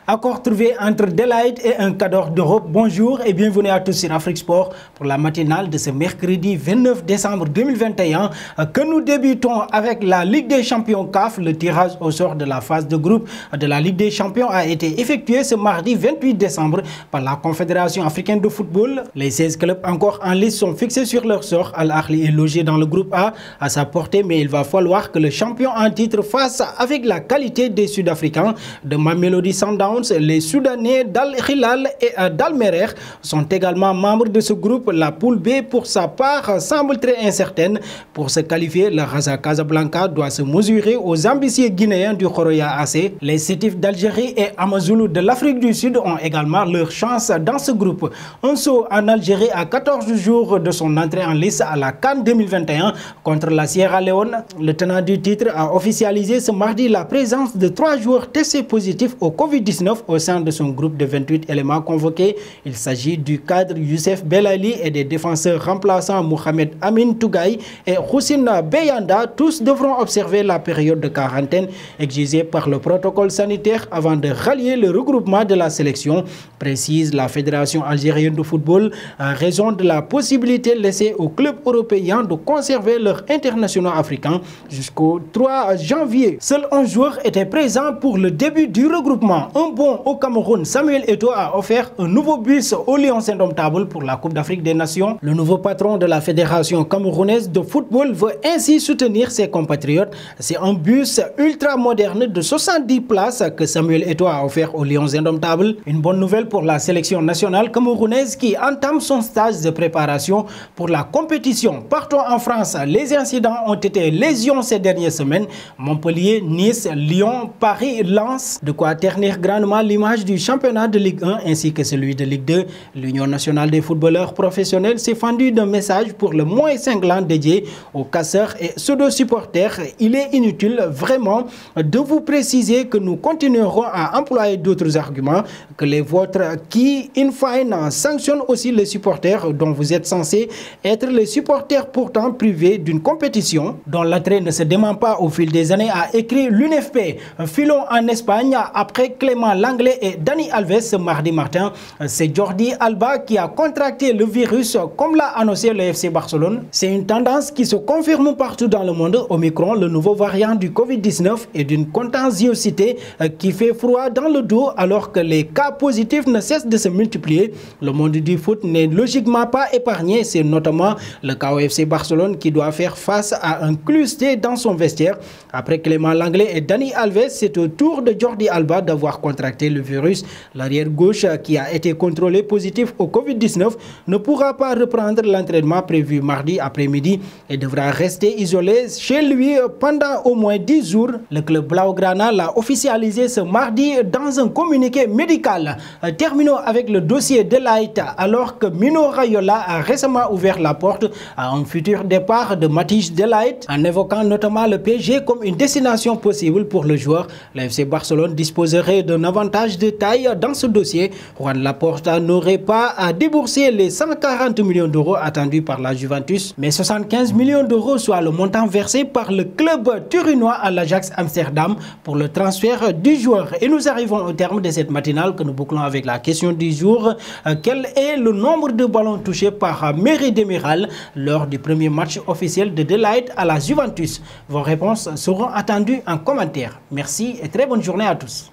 Accord trouvé entre Delight et un cadre d'Europe. Bonjour et bienvenue à tous sur Afrique Sport pour la matinale de ce mercredi 29 décembre 2021 que nous débutons avec la Ligue des Champions CAF. Le tirage au sort de la phase de groupe de la Ligue des Champions a été effectué ce mardi 28 décembre par la Confédération africaine de football. Les 16 clubs encore en liste sont fixés sur leur sort. Al Ahly est logé dans le groupe A à sa portée, mais il va falloir que le champion en titre fasse avec la qualité des Sud-Africains de Mamelodi Sundowns. Les Soudanais d'Al Hilal et d'Al Merreikh sont également membres de ce groupe. La poule B, pour sa part, semble très incertaine. Pour se qualifier, le Raja Casablanca doit se mesurer aux ambitieux Guinéens du Khoroya AC. Les Sétifs d'Algérie et Amazulu de l'Afrique du Sud ont également leur chance dans ce groupe. Un saut en Algérie à 14 jours de son entrée en lice à la CAN 2021 contre la Sierra Leone. Le tenant du titre a officialisé ce mardi la présence de 3 joueurs testés positifs au Covid-19 au sein de son groupe de 28 éléments convoqués. Il s'agit du cadre Youssef Belali et des défenseurs remplaçants Mohamed Amin Tougaï et Houssine Beyanda. Tous devront observer la période de quarantaine exigée par le protocole sanitaire avant de rallier le regroupement de la sélection, précise la Fédération algérienne de football, en raison de la possibilité laissée aux clubs européens de conserver leurs internationaux africains jusqu'au 3 janvier. Seuls 11 joueurs étaient présents pour le début du regroupement. Au Cameroun, Samuel Eto'o a offert un nouveau bus aux Lions indomptables pour la Coupe d'Afrique des Nations. Le nouveau patron de la Fédération camerounaise de football veut ainsi soutenir ses compatriotes. C'est un bus ultra moderne de 70 places que Samuel Eto'o a offert aux Lions indomptables. Une bonne nouvelle pour la sélection nationale camerounaise qui entame son stage de préparation pour la compétition. Partout en France, les incidents ont été légion ces dernières semaines. Montpellier, Nice, Lyon, Paris, Lens. De quoi ternir grandement l'image du championnat de Ligue 1 ainsi que celui de Ligue 2. L'Union nationale des footballeurs professionnels s'est fendue d'un message pour le moins cinglant dédié aux casseurs et pseudo-supporters. Il est inutile vraiment de vous préciser que nous continuerons à employer d'autres arguments que les vôtres qui, in fine, sanctionnent aussi les supporters dont vous êtes censés être les supporters pourtant privés d'une compétition dont l'attrait ne se dément pas au fil des années, a écrit l'UNFP. Filons en Espagne après Clément Langlais et Dani Alves ce mardi matin. C'est Jordi Alba qui a contracté le virus comme l'a annoncé le FC Barcelone. C'est une tendance qui se confirme partout dans le monde. Omicron, le nouveau variant du Covid-19, est d'une contagiosité qui fait froid dans le dos alors que les cas positifs ne cessent de se multiplier. Le monde du foot n'est logiquement pas épargné. C'est notamment le cas au FC Barcelone qui doit faire face à un clusté dans son vestiaire. Après Clément Langlais et Dani Alves, c'est au tour de Jordi Alba d'avoir contracté le virus. L'arrière gauche qui a été contrôlé positif au Covid-19 ne pourra pas reprendre l'entraînement prévu mardi après-midi et devra rester isolé chez lui pendant au moins 10 jours. Le club Blaugrana l'a officialisé ce mardi dans un communiqué médical. Terminons avec le dossier Delight alors que Mino Raiola a récemment ouvert la porte à un futur départ de Matthijs Delight en évoquant notamment le PSG comme une destination possible pour le joueur. Le FC Barcelone disposerait d'un avantage de taille dans ce dossier. Juan Laporta n'aurait pas à débourser les 140 millions d'euros attendus par la Juventus, mais 75 millions d'euros, soit le montant versé par le club turinois à l'Ajax Amsterdam pour le transfert du joueur. Et nous arrivons au terme de cette matinale que nous bouclons avec la question du jour. Quel est le nombre de ballons touchés par Merih Demiral lors du premier match officiel de Delight à la Juventus? Vos réponses seront attendues en commentaire. Merci et très bonne journée à tous.